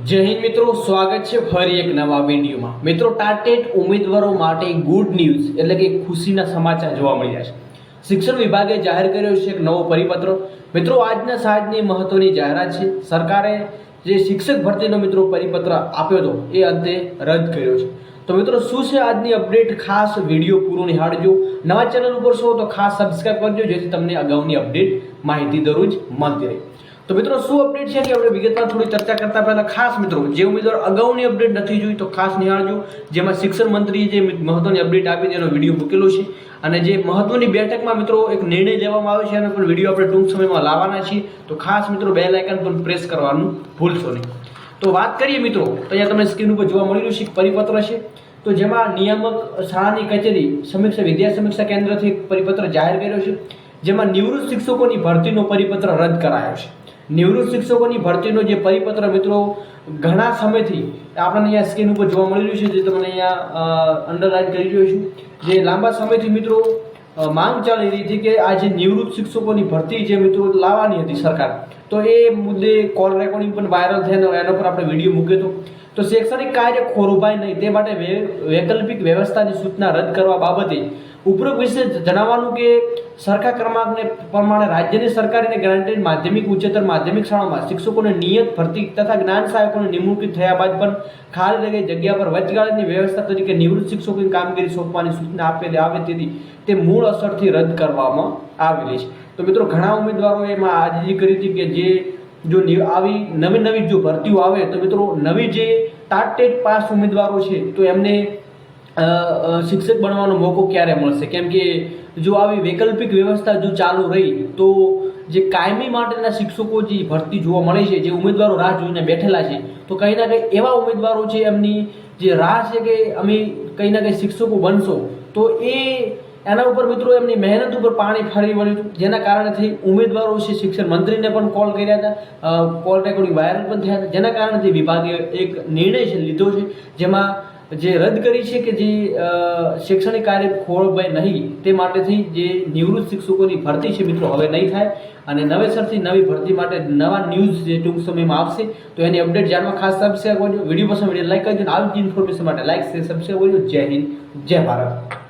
જય હિન્દ મિત્રો, સ્વાગત છે ફરી એક નવા વિડીયોમાં। મિત્રો, ટાટેટ ઉમેદવારો માટે ગુડ ન્યૂઝ એટલે કે ખુશીના સમાચાર જોવા મળ્યા છે। શિક્ષણ વિભાગે જાહેર કર્યો છે એક નવો પરિપત્ર। મિત્રો, આજના સાંજની મહત્વની જાહેરાત છે। સરકારે જે શિક્ષક ભરતીનો મિત્રો પરિપત્ર આપ્યો હતો એ અંતે રદ કર્યો છે। તો મિત્રો, શું છે આજની અપડેટ? ખાસ વિડીયો પૂરો નિહાળજો। નવા ચેનલ ઉપર છો તો ખાસ સબસ્ક્રાઇબ કરજો જેથી તમને અગાઉની અપડેટ માહિતી દરરોજ મળતી રહે। તો મિત્રો, શું અપડેટ છે કે આપણે વિગતવાર થોડી ચર્ચા કરતા પહેલા ખાસ મિત્રો જે ઉમેદવાર અગાઉની અપડેટ નથી જોઈ તો ખાસ નિહાળજો, જેમાં શિક્ષણ મંત્રીએ જે મહત્વની અપડેટ આપી તેનો વિડીયો મૂકેલો છે। અને જે મહત્વની બેઠકમાં મિત્રો એક નિર્ણય લેવામાં આવ્યો છે એનો પણ વિડીયો આપણે ટૂંક સમયમાં લાવવાના છીએ। તો ખાસ મિત્રો બેલ આઇકન પર પ્રેસ કરવાનું ભૂલશો નહીં। તો વાત કરીએ મિત્રો, તો અહીંયા તમને સ્ક્રીન ઉપર જોવા મળી રહ્યું છે પરિપત્ર છે। તો જેમાં નિયામક શાળાની કચેરી સમીક્ષા વિદ્યા સમીક્ષા કેન્દ્રથી એક પરિપત્ર જાહેર કર્યો છે, જેમાં નિવૃત્ત શિક્ષકોની ભરતીનો પરિપત્ર રદ કરાયો છે। નિવૃત્ત શિક્ષકોની ભરતીનો જે પરિપત્ર મિત્રો ઘણા સમયથી આપણને અહીંયા સ્ક્રીન ઉપર જોવા મળી રહ્યું છે, જે તમને અહીંયા અંડરલાઈન કરી રહ્યો છું, જે લાંબા સમયથી મિત્રો માંગ ચાલી રહી હતી કે આ જે નિવૃત્ત શિક્ષકોની ભરતી જે મિત્રો લાવવાની હતી સરકાર, તો એ મુદ્દે કોલ રેકોર્ડિંગ પણ વાયરલ થયો, એના પર આપણે વિડીયો મૂક્યો હતો। તો શૈક્ષણિક કાર્ય ખોરવાય નહીં તે માટે વૈકલ્પિક વ્યવસ્થાની સૂચના રદ કરવા બાબતે ઉપરોક્ત વિશે જણાવવાનું કે સરખા ક્રમાંકને પ્રમાણે રાજ્યની સરકારી અને ગ્રાન્ટેડ માધ્યમિક ઉચ્ચતર માધ્યમિક શાળામાં શિક્ષકોને નિયત ભરતી તથા જ્ઞાન સહાયકોની નિમણૂક થયા બાદ પણ ખાલી રહી જગ્યા પર વચગાળાની વ્યવસ્થા તરીકે નિવૃત્ત શિક્ષકોની કામગીરી સોંપવાની સૂચના આપેલી આવે તેથી તે મૂળ અસરથી રદ કરવામાં આવેલી છે। તો મિત્રો, ઘણા ઉમેદવારો એમાં આરજી કરી હતી કે જે જો આવી નવી જો ભરતીઓ આવે તો મિત્રો નવી જે ટાટેટ પાસ ઉમેદવારો છે તો એમને શિક્ષક બનવાનો મોકો ક્યારે મળશે? કેમ કે જો આવી વૈકલ્પિક વ્યવસ્થા જો ચાલુ રહી તો જે કાયમી માટેના શિક્ષકો જે ભરતી જોવા મળે છે, જે ઉમેદવારો રાહ જોઈને બેઠેલા છે, તો કંઈ ના કંઈ એવા ઉમેદવારો છે એમની જે રાહ છે કે અમે કંઈ ના કંઈ શિક્ષકો બનશો, તો એના ઉપર મિત્રો એમની મહેનત ઉપર પાણી ફરી વળ્યું, જેના કારણે થઈ ઉમેદવારો છે શિક્ષણ મંત્રીને પણ કોલ કર્યા હતા, કોલ રેકોર્ડિંગ વાયરલ પણ થયા હતા, જેના કારણે વિભાગે એક નિર્ણય છે લીધો છે, જેમાં જે રદ કરી છે કે જે શૈક્ષણિક કાર્ય ખોરવાય નહીં તે માટેથી જે નિવૃત્ત શિક્ષકોની ભરતી છે મિત્રો હવે નહીં થાય અને નવેસરથી નવી ભરતી માટે નવા ન્યૂઝ જે ટૂંક સમયમાં આવશે। તો એની અપડેટ જાણવા ખાસ સબસ્ક્રાઇબ કરજો, વિડીયો પસંદ વિડીયો લાઈક કરજો, આવી જ ઇન્ફોર્મેશન માટે લાઈક શેર સબસ્ક્રાઇબ કરજો। જય હિન્દ, જય ભારત।